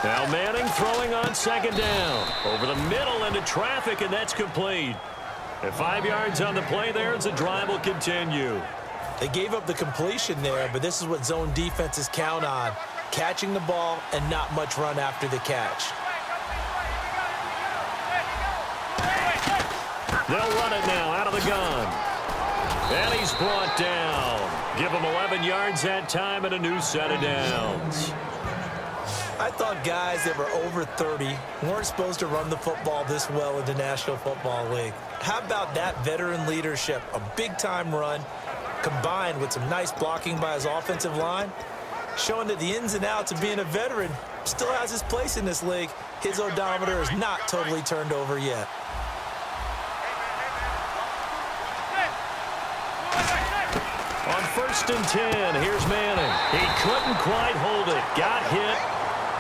Now Manning throwing on second down. Over the middle into traffic, and that's complete. And 5 yards on the play there as the drive will continue. They gave up the completion there, but this is what zone defenses count on. Catching the ball and not much run after the catch. They'll run it now out of the gun. And he's brought down. Give him 11 yards that time and a new set of downs. I thought guys that were over 30 weren't supposed to run the football this well in the National Football League. How about that veteran leadership? A big-time run combined with some nice blocking by his offensive line, showing that the ins and outs of being a veteran still has his place in this league. His odometer is not totally turned over yet. On 1st and 10, here's Manning. He couldn't quite hold it. Got hit.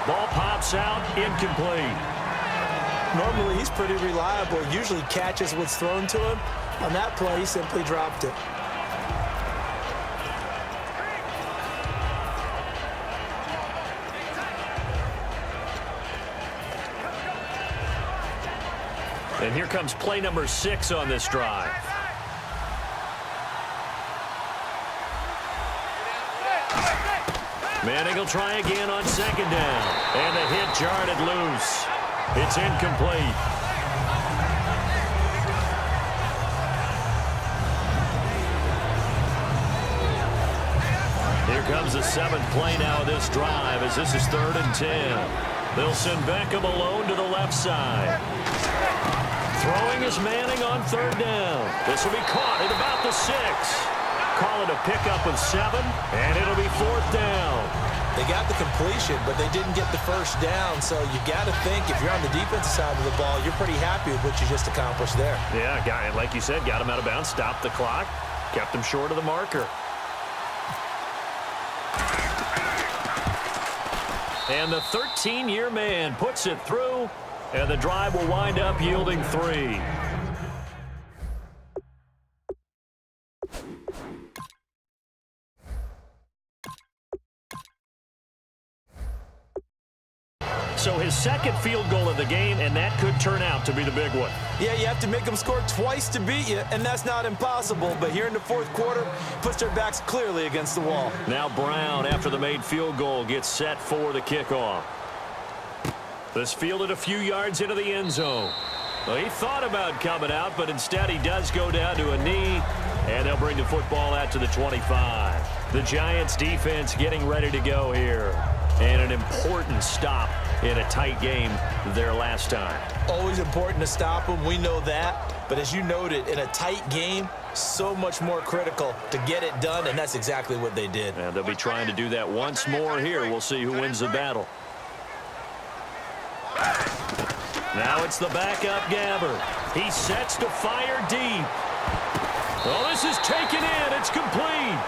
Ball pops out, incomplete. Normally, he's pretty reliable. Usually catches what's thrown to him. On that play, he simply dropped it. And here comes play number 6 on this drive. Manning will try again on second down. And the hit jarred it loose. It's incomplete. Here comes the 7th play now of this drive as this is 3rd and 10. They'll send Beckham alone to the left side. Throwing is Manning on 3rd down. This will be caught at about the 6. Call it a pickup of 7, and it'll be 4th down. They got the completion, but they didn't get the first down, so you got to think if you're on the defensive side of the ball, you're pretty happy with what you just accomplished there. Yeah, like you said, got him out of bounds, stopped the clock, kept him short of the marker. And the 13-year man puts it through, and the drive will wind up yielding 3. So his 2nd field goal of the game, and that could turn out to be the big one. Yeah, you have to make them score twice to beat you, and that's not impossible. But here in the 4th quarter, puts their backs clearly against the wall. Now Brown, after the made field goal, gets set for the kickoff. This fielded a few yards into the end zone. Well, he thought about coming out, but instead he does go down to a knee, and they'll bring the football out to the 25. The Giants defense getting ready to go here. And an important stop in a tight game there last time. Always important to stop them. We know that. But as you noted, in a tight game, so much more critical to get it done, and that's exactly what they did. And they'll be trying to do that once more here. We'll see who wins the battle. Now it's the backup Gabbert. He sets to fire deep. Well, this is taken in. It's complete.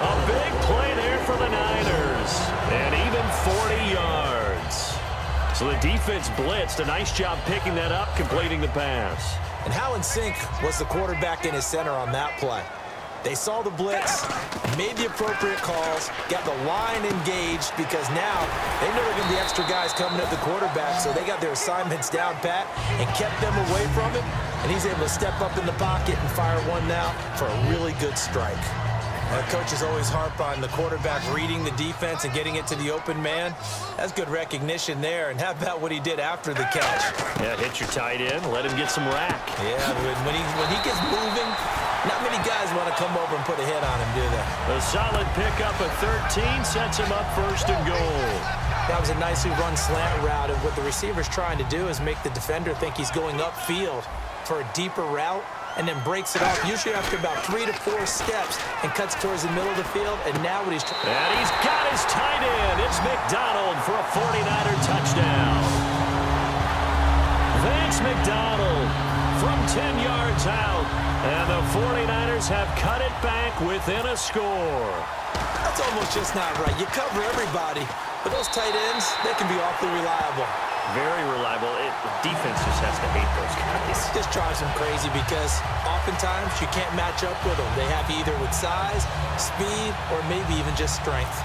A big play there for the Niners. And even 40 yards. So the defense blitzed. A nice job picking that up, completing the pass. And how in sync was the quarterback in his center on that play? They saw the blitz, made the appropriate calls, got the line engaged because now they know there are going to be extra guys coming at the quarterback, so they got their assignments down pat and kept them away from it. And he's able to step up in the pocket and fire one now for a really good strike. Coaches always harp on the quarterback reading the defense and getting it to the open man. That's good recognition there. And how about what he did after the catch? Yeah, hit your tight end, let him get some rack. Yeah, when he gets moving, not many guys want to come over and put a hit on him, do they? A solid pickup of 13 sets him up 1st and goal. That was a nicely run slant route, and what the receiver's trying to do is make the defender think he's going upfield for a deeper route, and then breaks it off, usually after about 3 to 4 steps, and cuts towards the middle of the field, and now what he's trying... And he's got his tight end. It's McDonald for a 49er touchdown. Vance McDonald from 10 yards out, and the 49ers have cut it back within a score. That's almost just not right. You cover everybody, but those tight ends, they can be awfully reliable. Very reliable. Defense just has to hate those guys. This drives them crazy because oftentimes you can't match up with them. They have you either with size, speed, or maybe even just strength.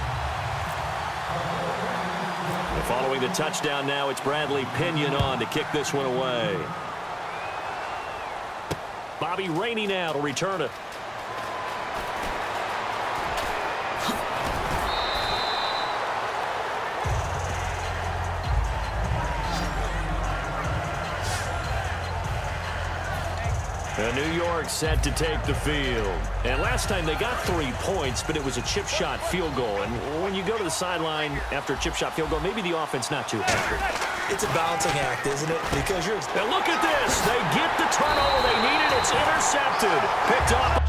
Following the touchdown now, it's Bradley Pinion on to kick this one away. Bobby Rainey now to return it. And New York set to take the field. And last time they got 3 points, but it was a chip shot field goal. And when you go to the sideline after a chip shot field goal, maybe the offense not too happy. It's a balancing act, isn't it? Because you're... Now look at this. They get the turnover they needed. It's intercepted. Picked up.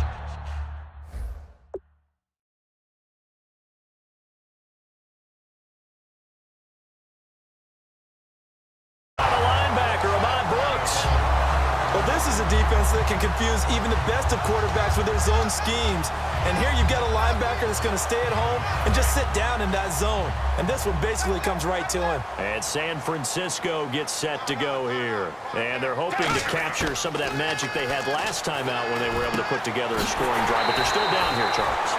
This is a defense that can confuse even the best of quarterbacks with their zone schemes. And here you've got a linebacker that's going to stay at home and just sit down in that zone. And this one basically comes right to him. And San Francisco gets set to go here. And they're hoping to capture some of that magic they had last time out when they were able to put together a scoring drive. But they're still down here, Charles.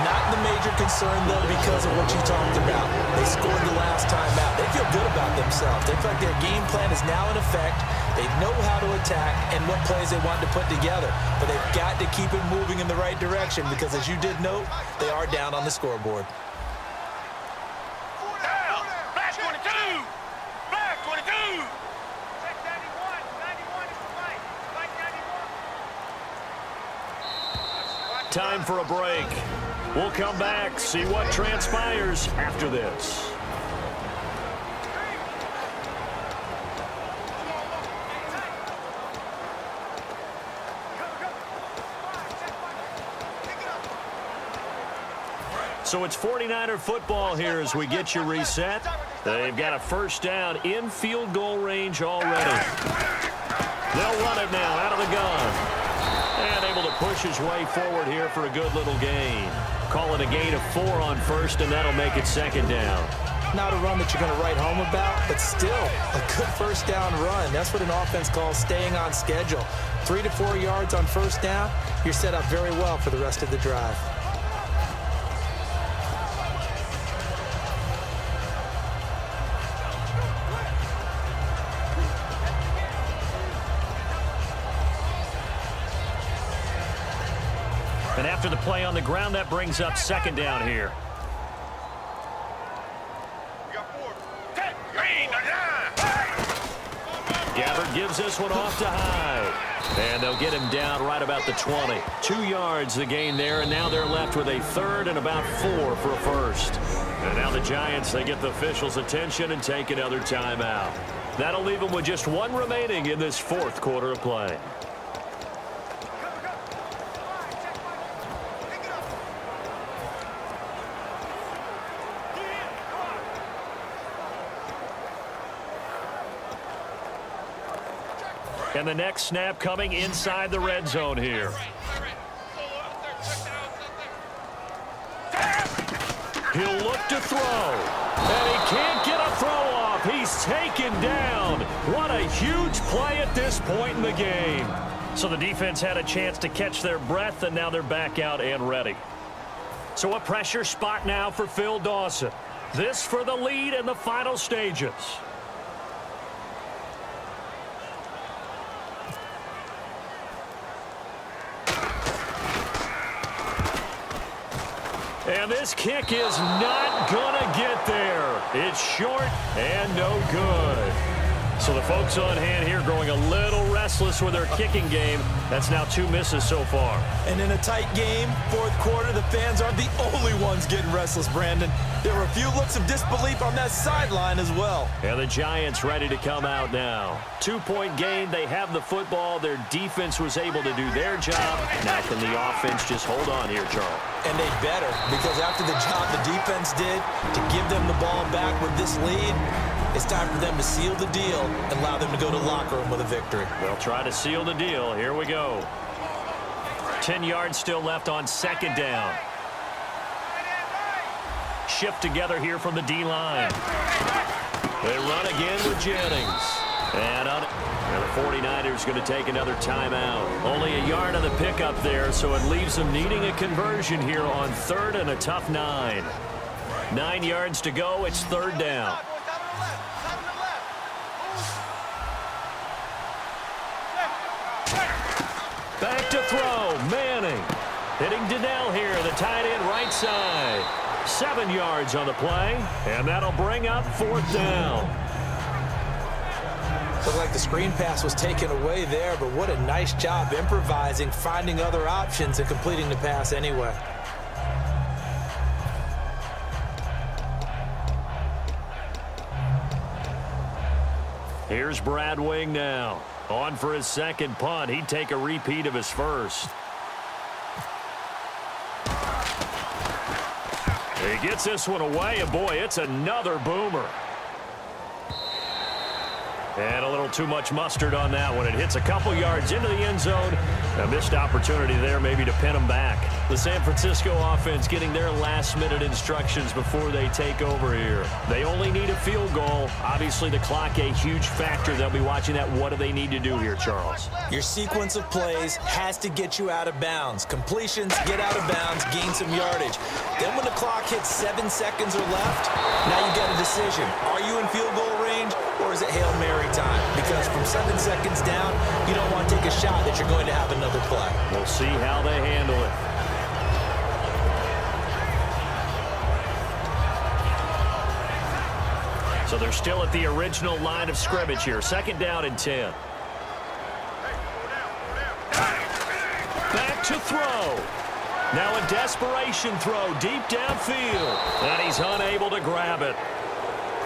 Not the major concern, though, because of what you talked about. They scored the last time out. They feel good about themselves. They feel like their game plan is now in effect. They know how to attack and what plays they want to put together. But they've got to keep it moving in the right direction because, as you did note, they are down on the scoreboard. Down! Black 22! Black 22! Check 91. 91 is the fight. Fight 91. Time for a break. We'll come back, see what transpires after this. So it's 49er football here as we get you reset. They've got a first down in field goal range already. They'll run it now out of the gun. And able to push his way forward here for a good little gain. Call it a gain of 4 on first, and that'll make it second down. Not a run that you're going to write home about, but still a good first down run. That's what an offense calls staying on schedule. 3 to 4 yards on first down, you're set up very well for the rest of the drive. And after the play on the ground, that brings up second down here. Gabbard gives this one off to Hyde. And they'll get him down right about the 20. 2 yards the gain there, and now they're left with a third and about 4 for a first. And now the Giants, they get the officials' attention and take another timeout. That'll leave them with just 1 remaining in this fourth quarter of play. And the next snap coming inside the red zone here. He'll look to throw. And he can't get a throw off. He's taken down. What a huge play at this point in the game. So the defense had a chance to catch their breath, and now they're back out and ready. So a pressure spot now for Phil Dawson. This for the lead in the final stages. And this kick is not going to get there. It's short and no good. So the folks on hand here growing a little restless with their kicking game. That's now 2 misses so far. And in a tight game, fourth quarter, the fans aren't the only ones getting restless, Brandon. There were a few looks of disbelief on that sideline as well. And the Giants ready to come out now. 2-point game. They have the football. Their defense was able to do their job. Now can the offense just hold on here, Charles? And they better, because after the job the defense did to give them the ball back with this lead, it's time for them to seal the deal and allow them to go to the locker room with a victory. They'll try to seal the deal. Here we go. 10 yards still left on second down. Shift together here from the D-line. They run again with Jennings. And the 49ers going to take another timeout. Only a yard on the pickup there, so it leaves them needing a conversion here on third and a tough 9. 9 yards to go. It's third down. Back to throw, Manning. Hitting Donnell here, the tight end right side. 7 yards on the play, and that'll bring up 4th down. Looked like the screen pass was taken away there, but what a nice job improvising, finding other options, and completing the pass anyway. Here's Brad Wing now. On for his second punt. He'd take a repeat of his first. He gets this one away, and boy, it's another boomer. And a little too much mustard on that one. It hits a couple yards into the end zone. A missed opportunity there maybe to pin him back. The San Francisco offense getting their last-minute instructions before they take over here. They only need a field goal. Obviously, the clock a huge factor. They'll be watching that. What do they need to do here, Charles? Your sequence of plays has to get you out of bounds. Completions, get out of bounds, gain some yardage. Then when the clock hits 7 seconds or left, now you got a decision. Are you in field goal range, or is it Hail Mary time? Because from 7 seconds down, you don't want to take a shot that you're going to have another play. We'll see how they handle it. So they're still at the original line of scrimmage here. 2nd down and 10. Back to throw. Now a desperation throw deep downfield. And he's unable to grab it.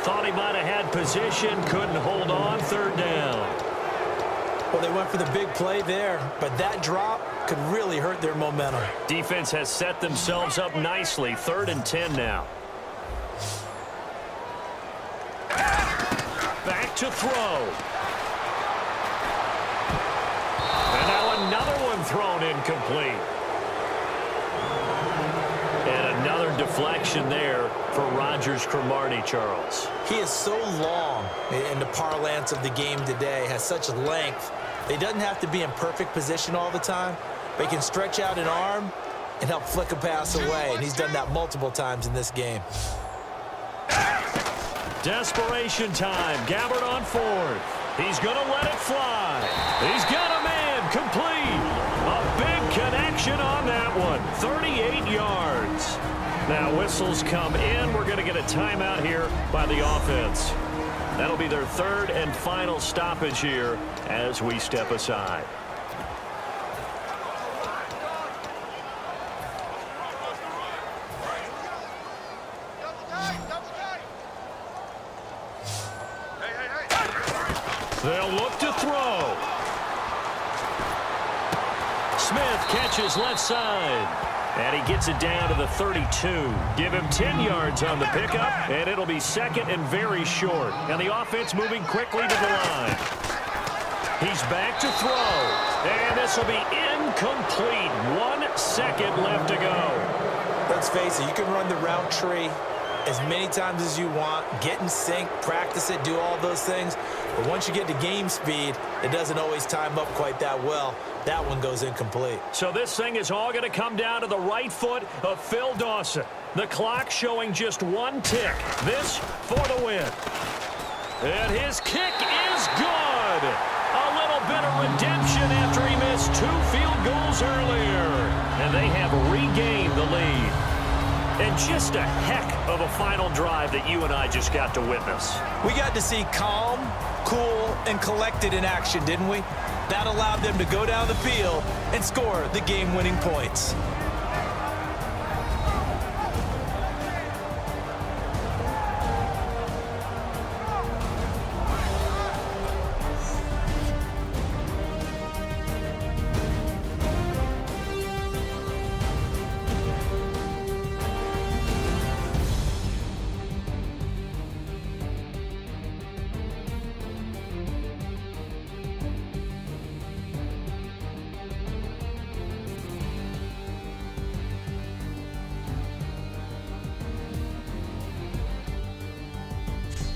Thought he might have had position, couldn't hold on. 3rd down. Well, they went for the big play there, but that drop could really hurt their momentum. Defense has set themselves up nicely. 3rd and 10 now. Back to throw. And now another one thrown incomplete. And another deflection there for Rodgers Cromartie, Charles. He is so long in the parlance of the game today, has such length. He doesn't have to be in perfect position all the time, but he can stretch out an arm and help flick a pass away, and he's done that multiple times in this game. Desperation time. Gabbard on 4th. He's going to let it fly. He's got a man complete. A big connection on that one. 38 yards. Now whistles come in. We're going to get a timeout here by the offense. That'll be their 3rd and final stoppage here as we step aside. They'll look to throw. Smith catches left side. And he gets it down to the 32. Give him 10 yards on the pickup, and it'll be 2nd and very short. And the offense moving quickly to the line. He's back to throw. And this will be incomplete. 1 second left to go. Let's face it, you can run the route tree as many times as you want, get in sync, practice it, do all those things. But once you get to game speed, it doesn't always time up quite that well. That one goes incomplete. So this thing is all going to come down to the right foot of Phil Dawson. The clock showing just 1 tick. This for the win. And his kick is good. A little bit of redemption after he missed 2 field goals earlier. And they have regained the lead. And just a heck of a final drive that you and I just got to witness. We got to see calm, cool, and collected in action, didn't we? That allowed them to go down the field and score the game-winning points.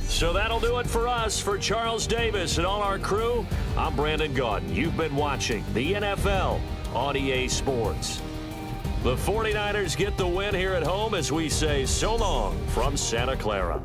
So that'll do it for us. For Charles Davis and all our crew, I'm Brandon Gaudin. You've been watching the NFL on EA Sports. The 49ers get the win here at home as we say so long from Santa Clara.